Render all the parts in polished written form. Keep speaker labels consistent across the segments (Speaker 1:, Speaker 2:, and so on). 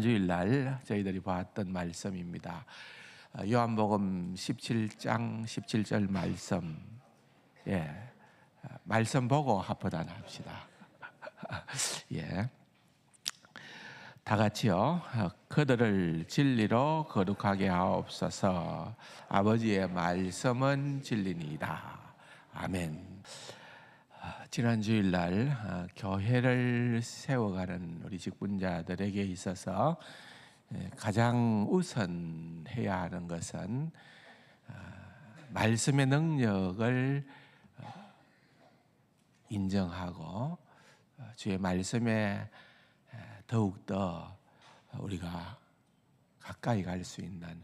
Speaker 1: 주일날 저희들이 봤던 말씀입니다. 요한복음 17장 17절 말씀. 말씀 보고 합포단 합시다. 다 같이요. 그들을 진리로 거룩하게 하옵소서. 아버지의 말씀은 진리니이다. 아멘. 지난 주일날 교회를 세워가는 우리 직분자들에게 있어서 가장 우선 해야 하는 것은 말씀의 능력을 인정하고 주의 말씀에 더욱더 우리가 가까이 갈 수 있는,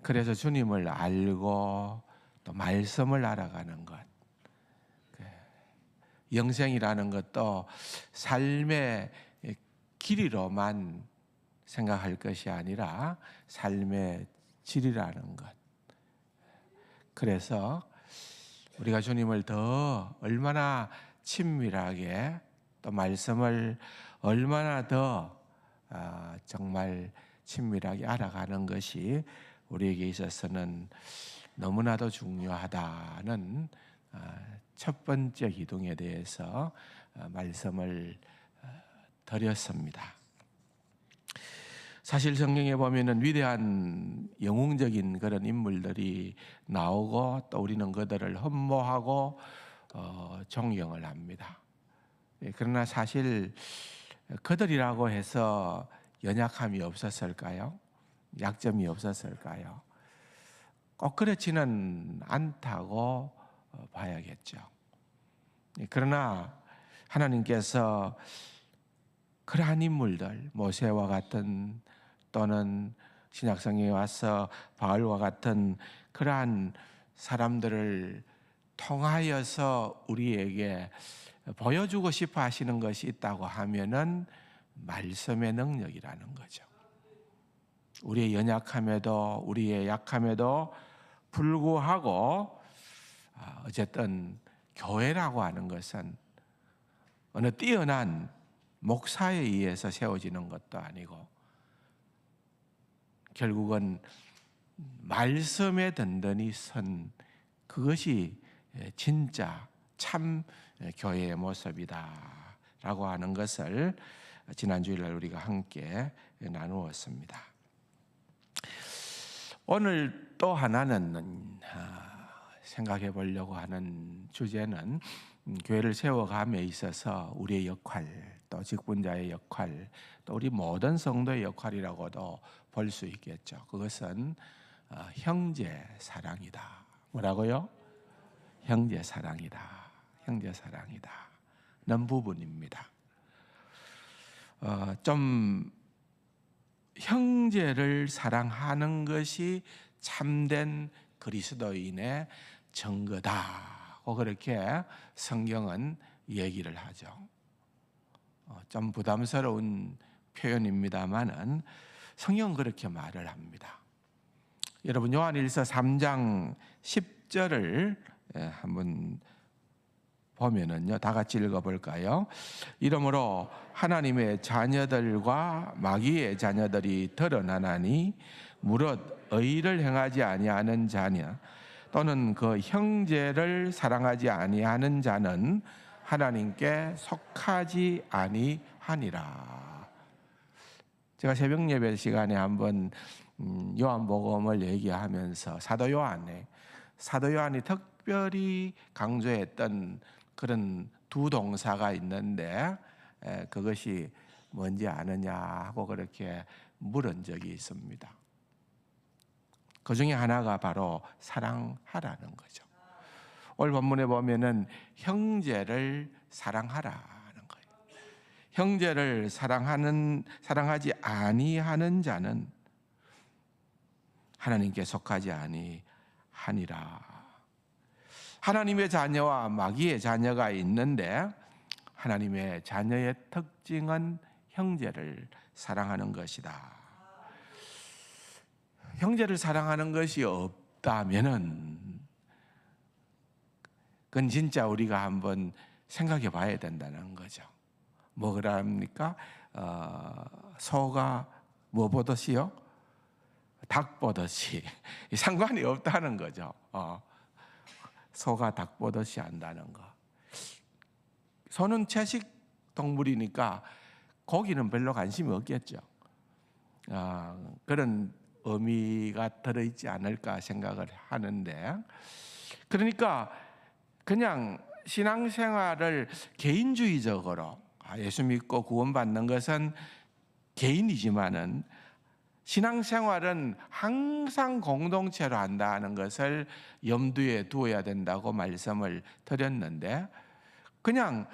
Speaker 1: 그래서 주님을 알고 또 말씀을 알아가는 것, 영생이라는 것도 삶의 길이로만 생각할 것이 아니라 삶의 질이라는 것. 그래서 우리가 주님을 더 얼마나 친밀하게 또 말씀을 얼마나 더 정말 친밀하게 알아가는 것이 우리에게 있어서는 너무나도 중요하다는 첫 번째 기둥에 대해서 말씀을 드렸습니다. 사실 성경에 보면은 위대한 영웅적인 그런 인물들이 나오고 또 우리는 그들을 흠모하고 존경을 합니다. 그러나 사실 그들이라고 해서 연약함이 없었을까요? 약점이 없었을까요? 꼭 그렇지는 않다고 봐야겠죠. 그러나 하나님께서 그러한 인물들, 모세와 같은, 또는 신약성경에 와서 바울과 같은 그러한 사람들을 통하여서 우리에게 보여주고 싶어 하시는 것이 있다고 하면은 말씀의 능력이라는 거죠. 우리의 연약함에도, 우리의 약함에도 불구하고 어쨌든 교회라고 하는 것은 어느 뛰어난 목사에 의해서 세워지는 것도 아니고 결국은 말씀에 든든히 선 그것이 진짜 참 교회의 모습이다라고 하는 것을 지난 주일날 우리가 함께 나누었습니다. 오늘 또 하나는 생각해 보려고 하는 주제는 교회를 세워감에 있어서 우리의 역할, 또 직분자의 역할, 또 우리 모든 성도의 역할이라고도 볼 수 있겠죠. 그것은 형제 사랑이다. 뭐라고요? 형제 사랑이다. 형제 사랑이다. 는 부분입니다. 좀 형제를 사랑하는 것이 참된 그리스도인의 증거다고 그렇게 성경은 얘기를 하죠. 좀 부담스러운 표현입니다만은 성경은 그렇게 말을 합니다. 여러분 요한일서 3장 10절을 한번 보면은요, 다 같이 읽어볼까요? 이러므로 하나님의 자녀들과 마귀의 자녀들이 드러나나니 무릇 의를 행하지 아니하는 자냐 또는 그 형제를 사랑하지 아니하는 자는 하나님께 속하지 아니하니라. 제가 새벽 예배 시간에 한번 요한복음을 얘기하면서 사도 요한이 특별히 강조했던 그런 두 동사가 있는데 그것이 뭔지 아느냐 하고 그렇게 물은 적이 있습니다. 그 중에 하나가 바로 사랑하라는 거죠. 오늘 본문에 보면은 형제를 사랑하라는 거예요. 형제를 사랑하지 아니하는 자는 하나님께 속하지 아니하니라. 하나님의 자녀와 마귀의 자녀가 있는데 하나님의 자녀의 특징은 형제를 사랑하는 것이다. 형제를 사랑하는 것이 없다면은 그건 진짜 우리가 한번 생각해 봐야 된다는 거죠. 뭐 그럽니까? 소가 뭐 보듯이요? 닭 보듯이 상관이 없다는 거죠. 소가 닭 보듯이 한다는 거. 소는 채식 동물이니까 고기는 별로 관심이 없겠죠. 그런 의미가 들어있지 않을까 생각을 하는데, 그러니까 그냥 신앙생활을 개인주의적으로 예수 믿고 구원받는 것은 개인이지만은 신앙생활은 항상 공동체로 한다는 것을 염두에 두어야 된다고 말씀을 드렸는데, 그냥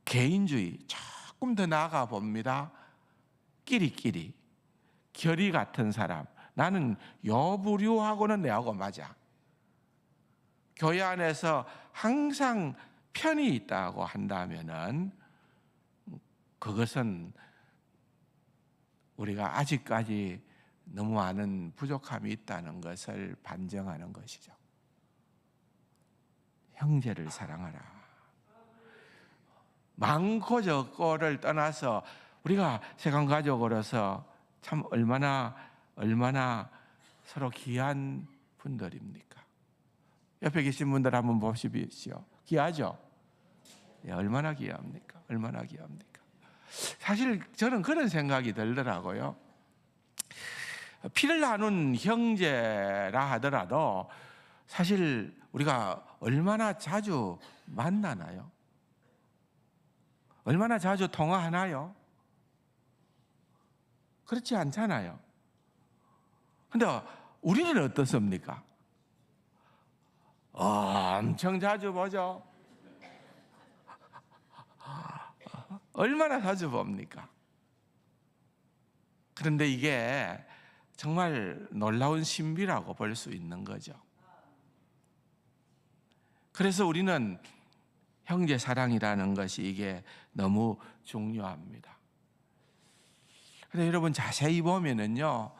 Speaker 1: 개인주의 조금 더 나아가 봅니다. 끼리끼리 결이 같은 사람, 나는 요 부류하고는 내하고 맞아. 교회 안에서 항상 편이 있다고 한다면은 그것은 우리가 아직까지 너무 많은 부족함이 있다는 것을 반증하는 것이죠. 형제를 사랑하라. 많고 적고를 떠나서 우리가 세상 가족으로서 참 얼마나 서로 귀한 분들입니까? 옆에 계신 분들 한번 보십시오. 귀하죠? 얼마나 귀합니까? 얼마나 귀합니까? 사실 저는 그런 생각이 들더라고요. 피를 나눈 형제라 하더라도 사실 우리가 얼마나 자주 만나나요? 얼마나 자주 통화하나요? 그렇지 않잖아요. 근데 우리는 어떻습니까? 엄청 자주 보죠. 얼마나 자주 봅니까? 그런데 이게 정말 놀라운 신비라고 볼 수 있는 거죠. 그래서 우리는 형제 사랑이라는 것이 이게 너무 중요합니다. 그런데 여러분 자세히 보면은요,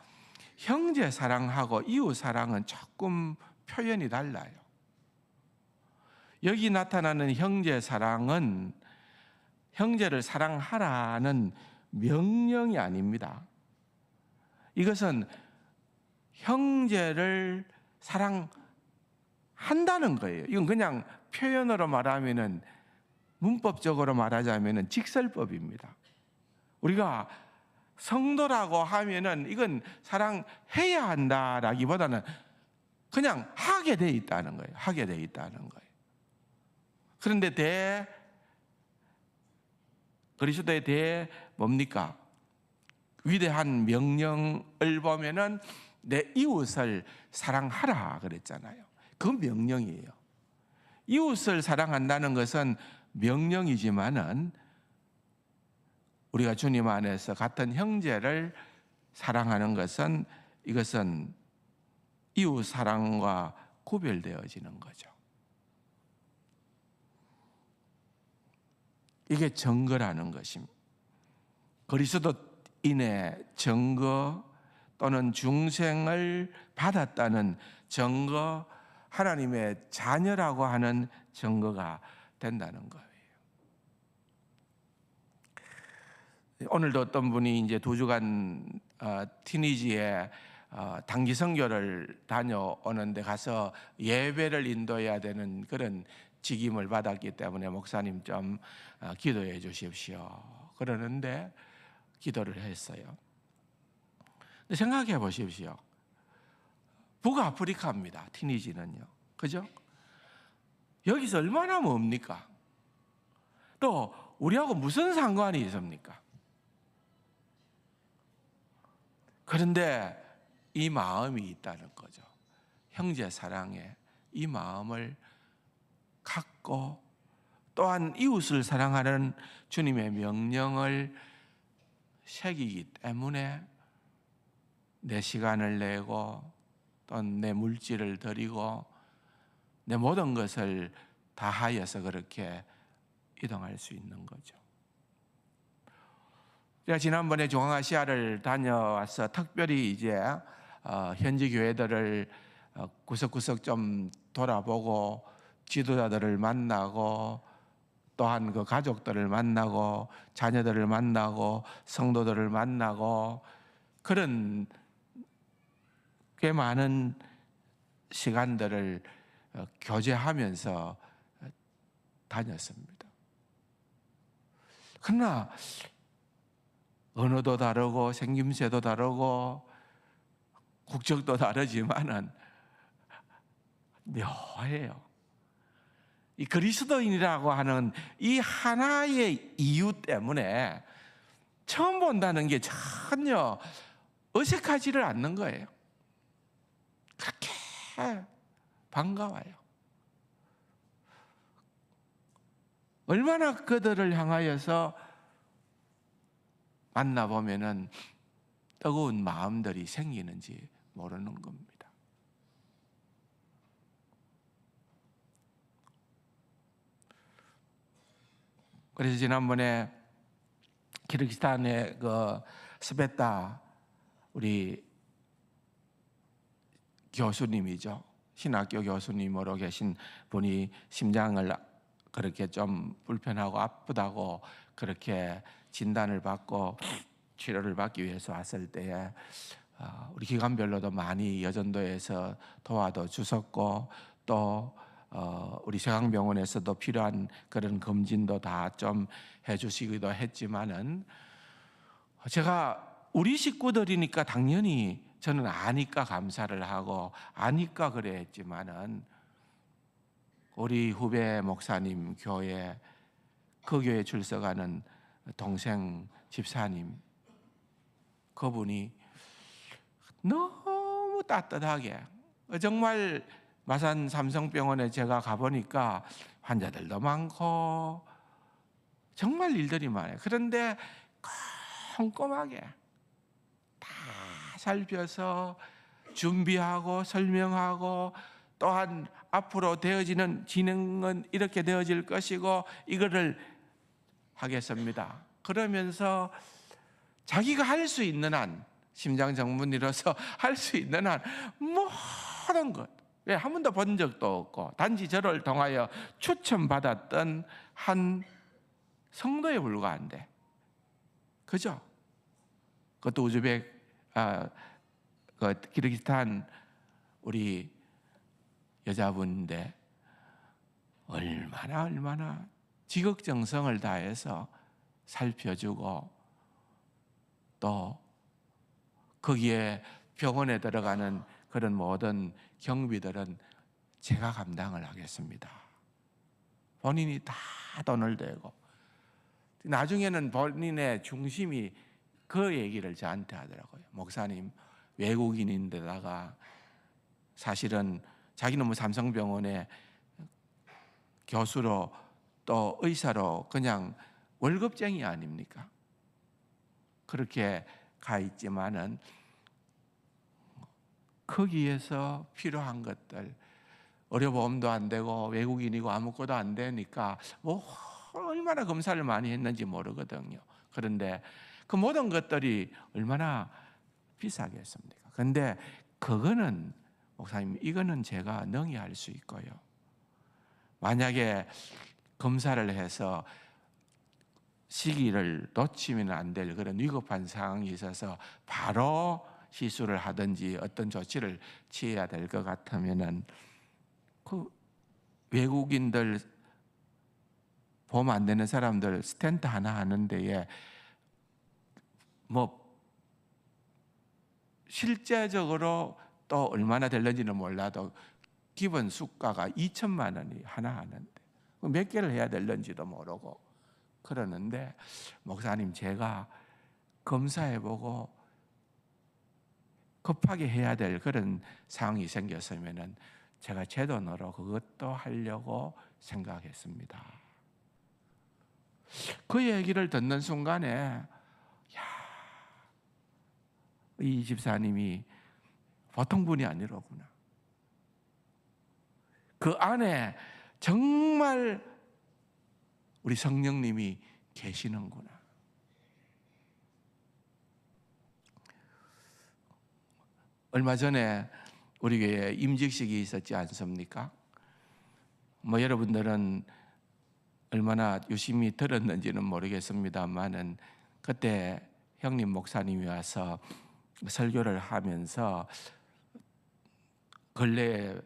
Speaker 1: 형제 사랑하고 이웃 사랑은 조금 표현이 달라요. 여기 나타나는 형제 사랑은 형제를 사랑하라는 명령이 아닙니다. 이것은 형제를 사랑한다는 거예요. 이건 그냥 표현으로 말하면은, 문법적으로 말하자면은 직설법입니다. 우리가 성도라고 하면은 이건 사랑해야 한다라기보다는 그냥 하게 돼 있다는 거예요. 하게 돼 있다는 거예요. 그런데 그리스도에 대해 뭡니까? 위대한 명령을 보면은 내 이웃을 사랑하라 그랬잖아요. 그 명령이에요. 이웃을 사랑한다는 것은 명령이지만은 우리가 주님 안에서 같은 형제를 사랑하는 것은, 이것은 이웃 사랑과 구별되어지는 거죠. 이게 증거라는 것입니다. 그리스도인의 증거 또는 중생을 받았다는 증거, 하나님의 자녀라고 하는 증거가 된다는 거예요. 오늘도 어떤 분이 이제 2주간 티니지에 단기 선교를 다녀오는데 가서 예배를 인도해야 되는 그런 직임을 받았기 때문에 목사님 좀 기도해 주십시오 그러는데 기도를 했어요. 근데 생각해 보십시오. 북아프리카입니다. 티니지는요. 그죠? 여기서 얼마나 멉니까? 또 우리하고 무슨 상관이 있습니까? 그런데 이 마음이 있다는 거죠. 형제 사랑에 이 마음을 갖고, 또한 이웃을 사랑하는 주님의 명령을 새기기 때문에 내 시간을 내고 또 내 물질을 드리고 내 모든 것을 다하여서 그렇게 이동할 수 있는 거죠. 제가 지난번에 중앙아시아를 다녀와서 특별히 이제 현지 교회들을 구석구석 좀 돌아보고 지도자들을 만나고 또한 그 가족들을 만나고 자녀들을 만나고 성도들을 만나고 그런 꽤 많은 시간들을 교제하면서 다녔습니다. 그러나 언어도 다르고 생김새도 다르고 국적도 다르지만은 묘해요. 이 그리스도인이라고 하는 이 하나의 이유 때문에 처음 본다는 게 전혀 어색하지를 않는 거예요. 그렇게 반가워요. 얼마나 그들을 향하여서 만나보면은 뜨거운 마음들이 생기는지 모르는 겁니다. 그래서 지난번에 키르기스탄의 그 스베타 우리 교수님이죠. 신학교 교수님으로 계신 분이 심장을 그렇게 좀 불편하고 아프다고 그렇게 진단을 받고 치료를 받기 위해서 왔을 때에 우리 기관별로도 많이 여전도에서 도와도 주셨고 또 우리 세강병원에서도 필요한 그런 검진도 다 좀 해주시기도 했지만은 제가 우리 식구들이니까 당연히 저는 아니까 감사를 하고 아니까 그래 했지만은 우리 후배 목사님 교회 그 교회 출석하는 동생 집사님 그분이 너무 따뜻하게 정말 마산 삼성병원에 제가 가보니까 환자들도 많고 정말 일들이 많아요. 그런데 꼼꼼하게 다 살펴서 준비하고 설명하고 또한 앞으로 되어지는 진행은 이렇게 되어질 것이고 이거를 하겠습니다. 그러면서 자기가 할 수 있는 한 심장 전문의로서 할 수 있는 한 모든 것 왜 한 번도 본 적도 없고 단지 저를 통하여 추천받았던 한 성도에 불과한데 그죠? 그것도 우즈벡 그 키르기스탄 우리 여자분인데 얼마나 지극정성을 다해서 살펴주고 또 거기에 병원에 들어가는 그런 모든 경비들은 제가 감당을 하겠습니다. 본인이 다 돈을 대고 나중에는 본인의 중심이 그 얘기를 저한테 하더라고요. 목사님 외국인인데다가 사실은 자기는 뭐 삼성병원에 교수로 또 의사로 그냥 월급쟁이 아닙니까? 그렇게 가 있지만은 거기에서 필요한 것들 의료보험도 안 되고 외국인이고 아무것도 안 되니까 뭐 얼마나 검사를 많이 했는지 모르거든요. 그런데 그 모든 것들이 얼마나 비싸겠습니까? 그런데 그거는 목사님 이거는 제가 능히 할 수 있고요. 만약에 검사를 해서 시기를 놓치면 안 될 그런 위급한 상황이 있어서 바로 시술을 하든지 어떤 조치를 취해야 될 것 같으면은 그 외국인들 보험 안 되는 사람들 스텐트 하나 하는 데에 뭐 실제적으로 또 얼마나 될는지는 몰라도 기본 수가가 2천만 원이 하나 하는데 몇 개를 해야 될는지도 모르고 그러는데 목사님 제가 검사해보고 급하게 해야 될 그런 상황이 생겼으면은 제가 제 돈으로 그것도 하려고 생각했습니다. 그 얘기를 듣는 순간에 이 집사님이 보통 분이 아니로구나. 그 안에 정말 우리 성령님이 계시는구나. 얼마 전에 우리 교회에 임직식이 있었지 않습니까? 뭐 여러분들은 얼마나 유심히 들었는지는 모르겠습니다만은 그때 형님 목사님이 와서 설교를 하면서 근래에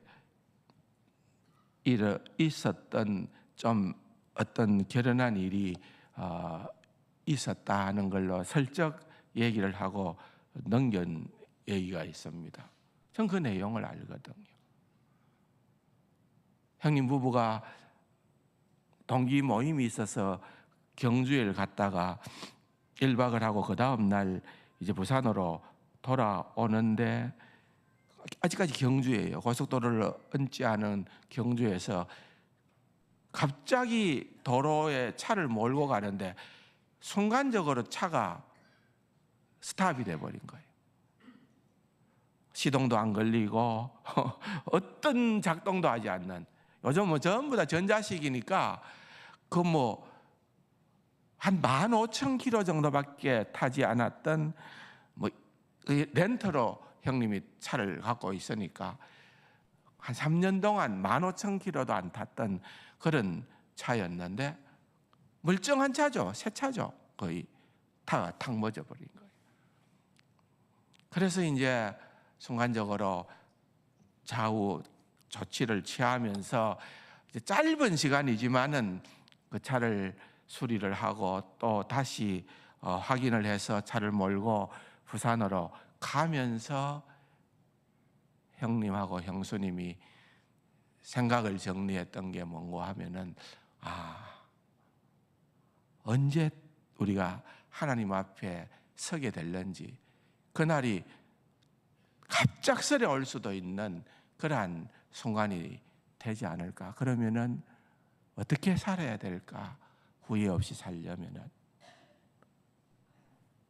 Speaker 1: 있었던 좀 어떤 결연한 일이 있었다 하는 걸로 슬쩍 얘기를 하고 넘긴 얘기가 있습니다. 전 그 내용을 알거든요. 형님 부부가 동기 모임이 있어서 경주에 갔다가 1박을 하고 그 다음 날 이제 부산으로 돌아오는데 아직까지 경주예요. 고속도로를 얹지 않은 경주에서 갑자기 도로에 차를 몰고 가는데 순간적으로 차가 스탑이 돼버린 거예요. 시동도 안 걸리고 어떤 작동도 하지 않는, 요즘 뭐 전부 다 전자식이니까 그 뭐 한 15,000km 정도밖에 타지 않았던 뭐 렌터로 형님이 차를 갖고 있으니까 한 3년 동안 15,000km도 안 탔던 그런 차였는데 멀쩡한 차죠. 새 차죠. 거의 타가 탁 멎어버린 거예요. 그래서 이제 순간적으로 좌우 조치를 취하면서 이제 짧은 시간이지만은 그 차를 수리를 하고 또 다시 확인을 해서 차를 몰고 부산으로 가면서 형님하고 형수님이 생각을 정리했던 게 뭔가 하면은 언제 우리가 하나님 앞에 서게 될는지, 그날이 갑작스레 올 수도 있는 그러한 순간이 되지 않을까. 그러면은 어떻게 살아야 될까? 후회 없이 살려면은.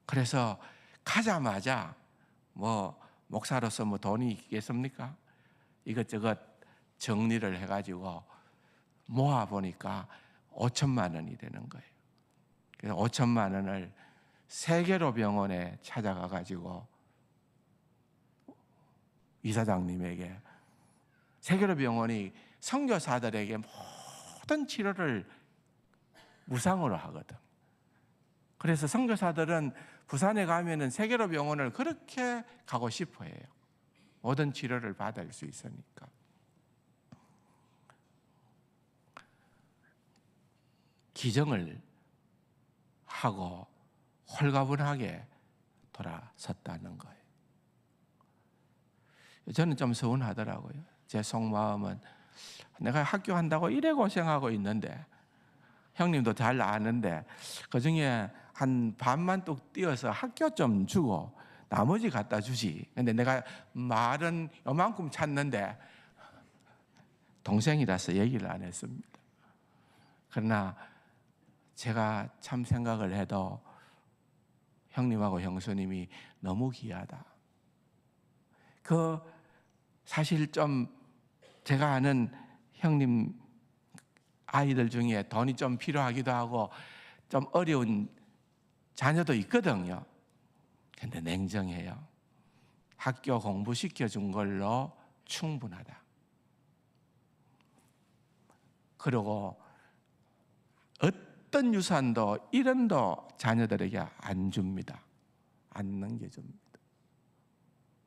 Speaker 1: 그래서 가자마자 뭐 목사로서 뭐 돈이 있겠습니까? 이것저것 정리를 해가지고 모아 보니까 5천만 원이 되는 거예요. 그래서 5천만 원을 세계로 병원에 찾아가 가지고 이사장님에게, 세계로 병원이 선교사들에게 모든 치료를 무상으로 하거든. 그래서 선교사들은 부산에 가면은 세계로 병원을 그렇게 가고 싶어 해요. 모든 치료를 받을 수 있으니까. 기정을 하고 홀가분하게 돌아섰다는 거예요. 저는 좀 서운하더라고요. 제 속마음은 내가 학교 한다고 이래 고생하고 있는데, 형님도 잘 아는데 그중에 한 반만 뚝 띄어서 학교 좀 주고 나머지 갖다 주지. 근데 내가 말은 요만큼 찾는데 동생이라서 얘기를 안 했습니다. 그러나 제가 참 생각을 해도 형님하고 형수님이 너무 귀하다. 그 사실 좀 제가 아는 형님 아이들 중에 돈이 좀 필요하기도 하고 좀 어려운 자녀도 있거든요. 근데 냉정해요. 학교 공부시켜준 걸로 충분하다. 그리고 어떤 유산도 1원도 자녀들에게 안 줍니다. 안 넘겨줍니다.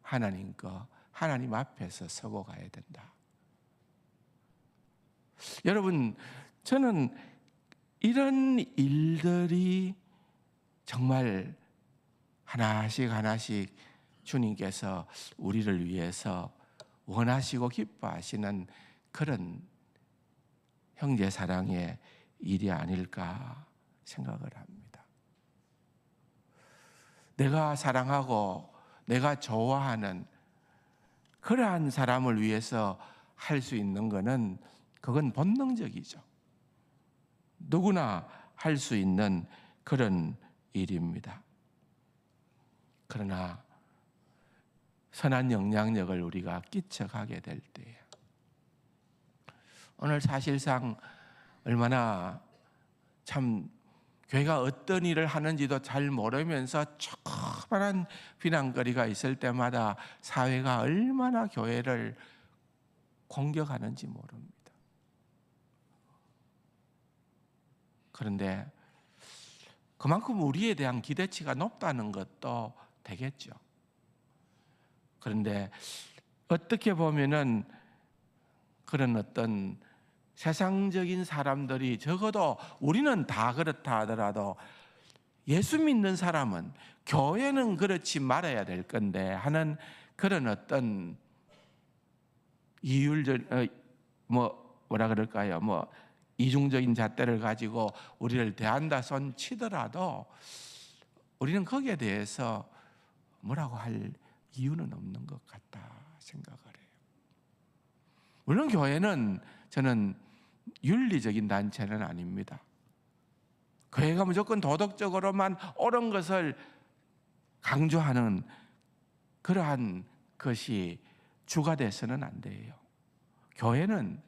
Speaker 1: 하나님 거, 하나님 앞에서 서고 가야 된다. 여러분, 저는 이런 일들이 정말 하나씩 하나씩 주님께서 우리를 위해서 원하시고 기뻐하시는 그런 형제 사랑의 일이 아닐까 생각을 합니다. 내가 사랑하고 내가 좋아하는 그러한 사람을 위해서 할 수 있는 것은 그건 본능적이죠. 누구나 할 수 있는 그런 일입니다. 그러나 선한 영향력을 우리가 끼쳐가게 될 때에, 오늘 사실상 얼마나 참 교회가 어떤 일을 하는지도 잘 모르면서 조그마한 비난거리가 있을 때마다 사회가 얼마나 교회를 공격하는지 모릅니다. 그런데 그만큼 우리에 대한 기대치가 높다는 것도 되겠죠. 그런데 어떻게 보면은 그런 어떤 세상적인 사람들이, 적어도 우리는 다 그렇다 하더라도 예수 믿는 사람은 교회는 그렇지 말아야 될 건데 하는 그런 어떤 뭐라 그럴까요? 이중적인 잣대를 가지고 우리를 대한다 손 치더라도 우리는 거기에 대해서 뭐라고 할 이유는 없는 것 같다 생각을 해요. 물론 교회는, 저는 윤리적인 단체는 아닙니다. 교회가 무조건 도덕적으로만 옳은 것을 강조하는 그러한 것이 주가 돼서는 안 돼요. 교회는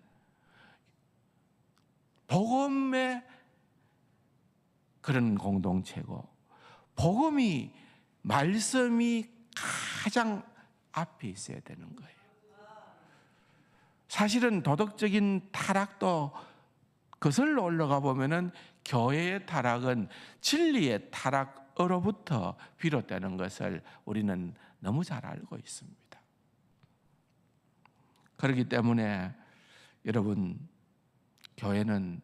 Speaker 1: 복음의 그런 공동체고, 복음이, 말씀이 가장 앞에 있어야 되는 거예요. 사실은 도덕적인 타락도 거슬러 올라가 보면은 교회의 타락은 진리의 타락으로부터 비롯되는 것을 우리는 너무 잘 알고 있습니다. 그렇기 때문에 여러분, 교회는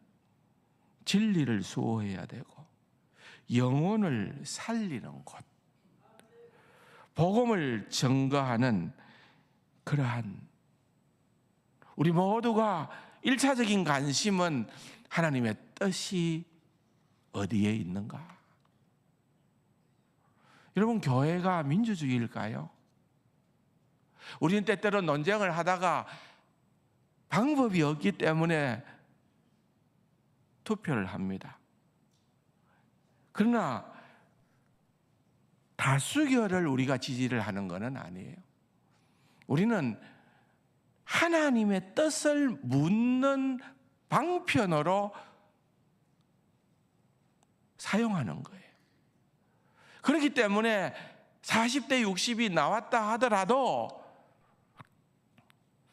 Speaker 1: 진리를 수호해야 되고 영혼을 살리는 곳, 복음을 증거하는 그러한, 우리 모두가 1차적인 관심은 하나님의 뜻이 어디에 있는가? 여러분, 교회가 민주주의일까요? 우리는 때때로 논쟁을 하다가 방법이 없기 때문에 투표를 합니다. 그러나 다수결을 우리가 지지를 하는 것은 아니에요. 우리는 하나님의 뜻을 묻는 방편으로 사용하는 거예요. 그렇기 때문에 40대 60이 나왔다 하더라도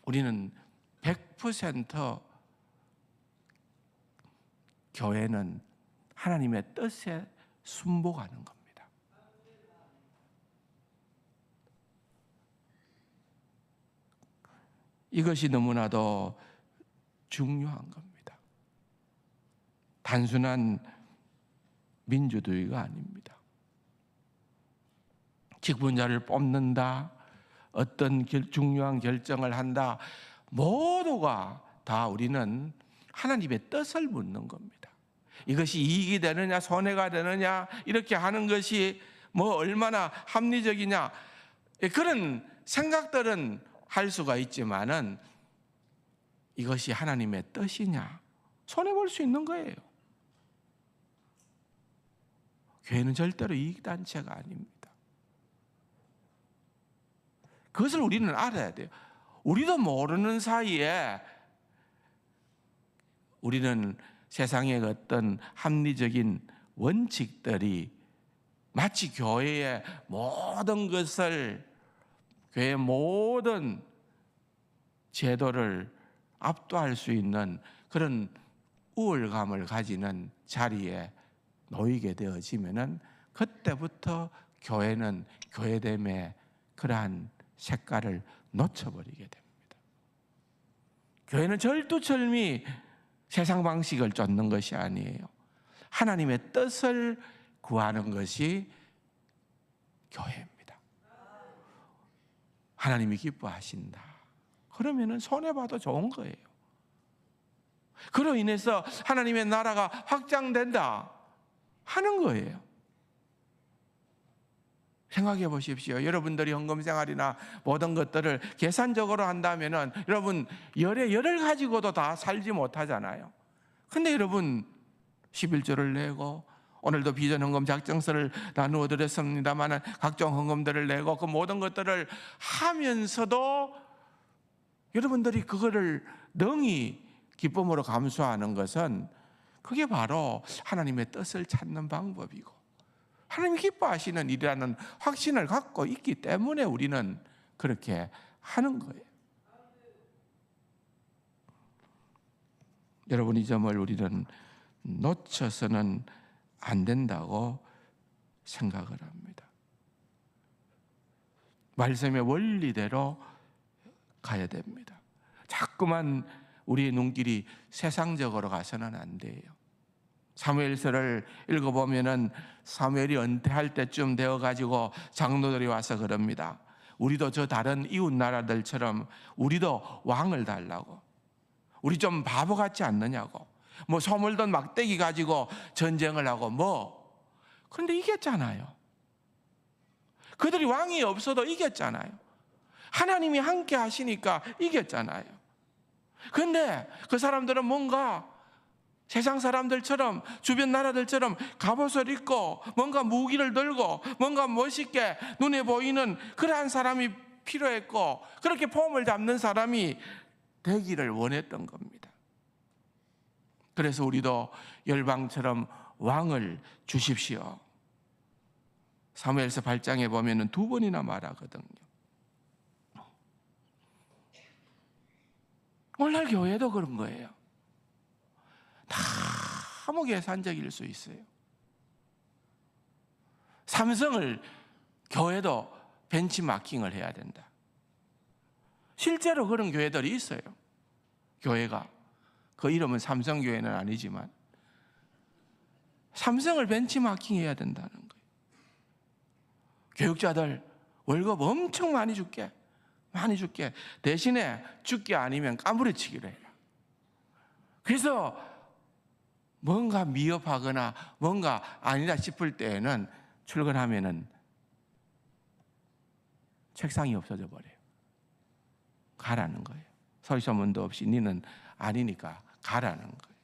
Speaker 1: 우리는 100% 교회는 하나님의 뜻에 순복하는 겁니다. 이것이 너무나도 중요한 겁니다. 단순한 민주주의가 아닙니다. 직분자를 뽑는다, 어떤 중요한 결정을 한다, 모두가 다 우리는 하나님의 뜻을 묻는 겁니다. 이것이 이익이 되느냐 손해가 되느냐 이렇게 하는 것이 얼마나 합리적이냐, 그런 생각들은 할 수가 있지만은 이것이 하나님의 뜻이냐, 손해볼 수 있는 거예요. 교회는 절대로 이익단체가 아닙니다. 그것을 우리는 알아야 돼요. 우리도 모르는 사이에 우리는 세상의 어떤 합리적인 원칙들이 마치 교회의 모든 것을, 교회의 모든 제도를 압도할 수 있는 그런 우월감을 가지는 자리에 놓이게 되어지면은 그때부터 교회는 교회됨의 그러한 색깔을 놓쳐버리게 됩니다. 교회는 절두철미 세상 방식을 쫓는 것이 아니에요. 하나님의 뜻을 구하는 것이 교회입니다. 하나님이 기뻐하신다. 그러면은 손해봐도 좋은 거예요. 그로 인해서 하나님의 나라가 확장된다 하는 거예요. 생각해 보십시오. 여러분들이 헌금 생활이나 모든 것들을 계산적으로 한다면은 여러분 열을 가지고도 다 살지 못하잖아요. 근데 여러분 11조를 내고, 오늘도 비전 헌금 작정서를 나누어 드렸습니다만은 각종 헌금들을 내고 그 모든 것들을 하면서도 여러분들이 그거를 능히 기쁨으로 감수하는 것은 그게 바로 하나님의 뜻을 찾는 방법이고 하나님이 기뻐하시는 일이라는 확신을 갖고 있기 때문에 우리는 그렇게 하는 거예요. 여러분, 이 점을 우리는 놓쳐서는 안 된다고 생각을 합니다. 말씀의 원리대로 가야 됩니다. 자꾸만 우리의 눈길이 세상적으로 가서는 안 돼요. 사무엘서를 읽어보면은 사무엘이 은퇴할 때쯤 되어가지고 장로들이 와서 그럽니다. 우리도 저 다른 이웃 나라들처럼 우리도 왕을 달라고. 우리 좀 바보 같지 않느냐고. 뭐 소물던 막대기 가지고 전쟁을 하고 뭐. 그런데 이겼잖아요. 그들이 왕이 없어도 이겼잖아요. 하나님이 함께 하시니까 이겼잖아요. 그런데 그 사람들은 뭔가 세상 사람들처럼 주변 나라들처럼 갑옷을 입고 뭔가 무기를 들고 뭔가 멋있게 눈에 보이는 그러한 사람이 필요했고 그렇게 폼을 잡는 사람이 되기를 원했던 겁니다. 그래서 우리도 열방처럼 왕을 주십시오. 사무엘서 8장에 보면은 2번이나 말하거든요. 오늘날 교회도 그런 거예요. 너무 계산적일 수 있어요. 삼성을 교회도 벤치마킹을 해야 된다. 실제로 그런 교회들이 있어요. 교회가 그 이름은 삼성교회는 아니지만 삼성을 벤치마킹 해야 된다는 거예요. 교육자들 월급 엄청 많이 줄게. 대신에 죽게 아니면 까무러치기로 해라. 그래서 뭔가 미흡하거나 뭔가 아니다 싶을 때에는 출근하면은 책상이 없어져 버려요. 가라는 거예요. 서리소문도 없이 니는 아니니까 가라는 거예요.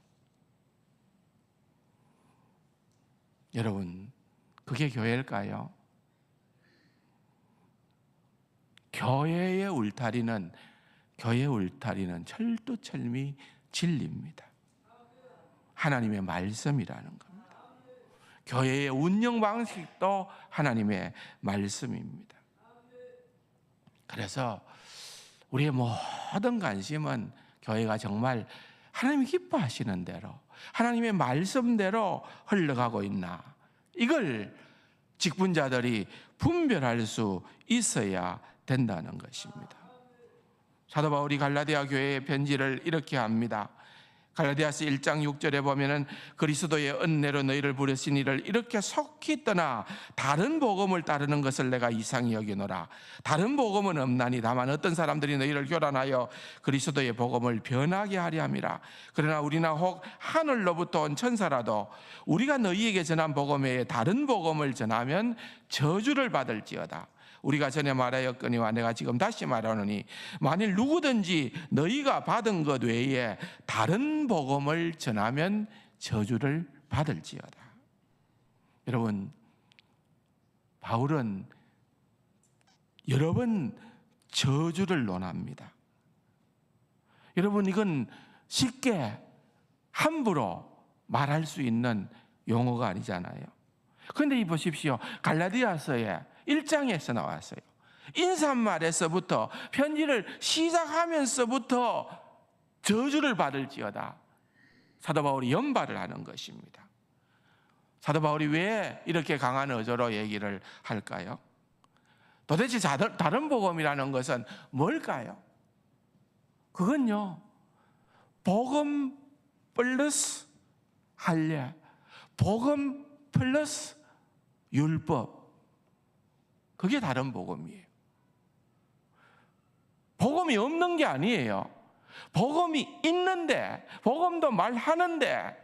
Speaker 1: 여러분, 그게 교회일까요? 교회의 울타리는 철두철미 진리입니다. 하나님의 말씀이라는 겁니다. 교회의 운영 방식도 하나님의 말씀입니다. 그래서 우리의 모든 관심은 교회가 정말 하나님이 기뻐하시는 대로 하나님의 말씀대로 흘러가고 있나, 이걸 직분자들이 분별할 수 있어야 된다는 것입니다. 사도 바울이 갈라디아 교회의 편지를 이렇게 합니다. 갈라디아서 1장 6절에 보면은 그리스도의 은혜로 너희를 부르시니를 이렇게 속히 떠나 다른 복음을 따르는 것을 내가 이상히 여기노라. 다른 복음은 없나니 다만 어떤 사람들이 너희를 교란하여 그리스도의 복음을 변하게 하려 함이라. 그러나 우리나 혹 하늘로부터 온 천사라도 우리가 너희에게 전한 복음 외에 다른 복음을 전하면 저주를 받을지어다. 우리가 전에 말하였거니와 내가 지금 다시 말하노니 만일 누구든지 너희가 받은 것 외에 다른 복음을 전하면 저주를 받을지어다. 여러분, 바울은 여러 번 저주를 논합니다. 여러분, 이건 쉽게 함부로 말할 수 있는 용어가 아니잖아요. 그런데 이 보십시오. 갈라디아서에 1장에서 나왔어요. 인사말에서부터 편지를 시작하면서부터 저주를 받을지어다. 사도 바울이 연발을 하는 것입니다. 사도 바울이 왜 이렇게 강한 어조로 얘기를 할까요? 도대체 다른 복음이라는 것은 뭘까요? 그건요, 복음 플러스 할례, 복음 플러스 율법, 그게 다른 복음이에요. 복음이 없는 게 아니에요. 복음이 있는데, 복음도 말하는데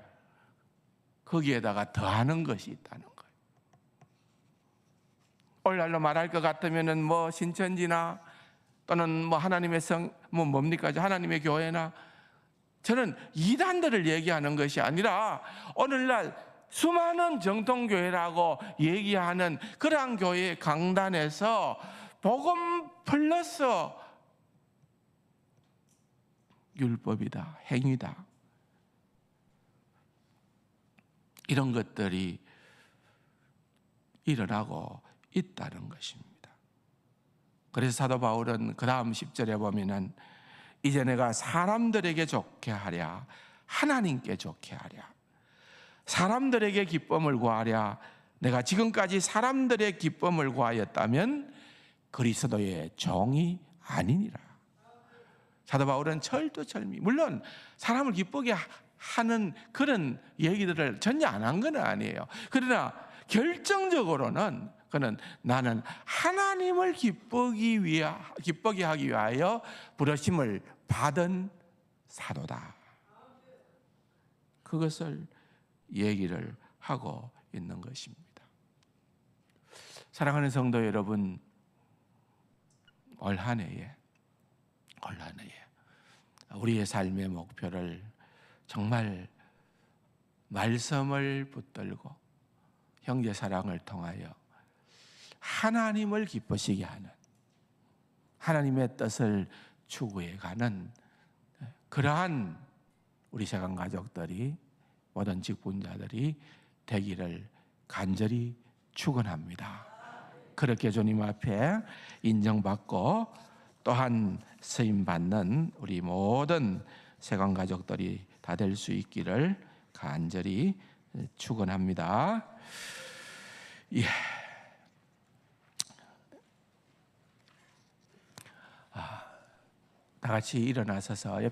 Speaker 1: 거기에다가 더하는 것이 있다는 거예요. 오늘날로 말할 것 같으면은 신천지나 또는 하나님의 뭡니까? 하나님의 교회나, 저는 이단들을 얘기하는 것이 아니라 오늘날 수많은 정통교회라고 얘기하는 그러한 교회의 강단에서 복음 플러스 율법이다, 행위다, 이런 것들이 일어나고 있다는 것입니다. 그래서 사도 바울은 그 다음 10절에 보면은 이제 내가 사람들에게 좋게 하랴 하나님께 좋게 하랴, 사람들에게 기쁨을 구하랴. 내가 지금까지 사람들의 기쁨을 구하였다면 그리스도의 종이 아니니라. 사도 바울은 철두철미, 물론 사람을 기쁘게 하는 그런 얘기들을 전혀 안 한 건 아니에요. 그러나 결정적으로는 그는 나는 하나님을 기쁘게 하기 위하여 부르심을 받은 사도다, 그것을 얘기를 하고 있는 것입니다. 사랑하는 성도 여러분, 올 한 해에 우리의 삶의 목표를 정말 말씀을 붙들고 형제 사랑을 통하여 하나님을 기쁘시게 하는, 하나님의 뜻을 추구해가는 그러한 우리 세상 가족들이, 모든 직분자들이 되기를 간절히 축원합니다. 그렇게 주님 앞에 인정받고 또한 쓰임받는 우리 모든 세상 가족들이 다 될 수 있기를 간절히 축원합니다. 예. 다 같이 일어나서서 옆에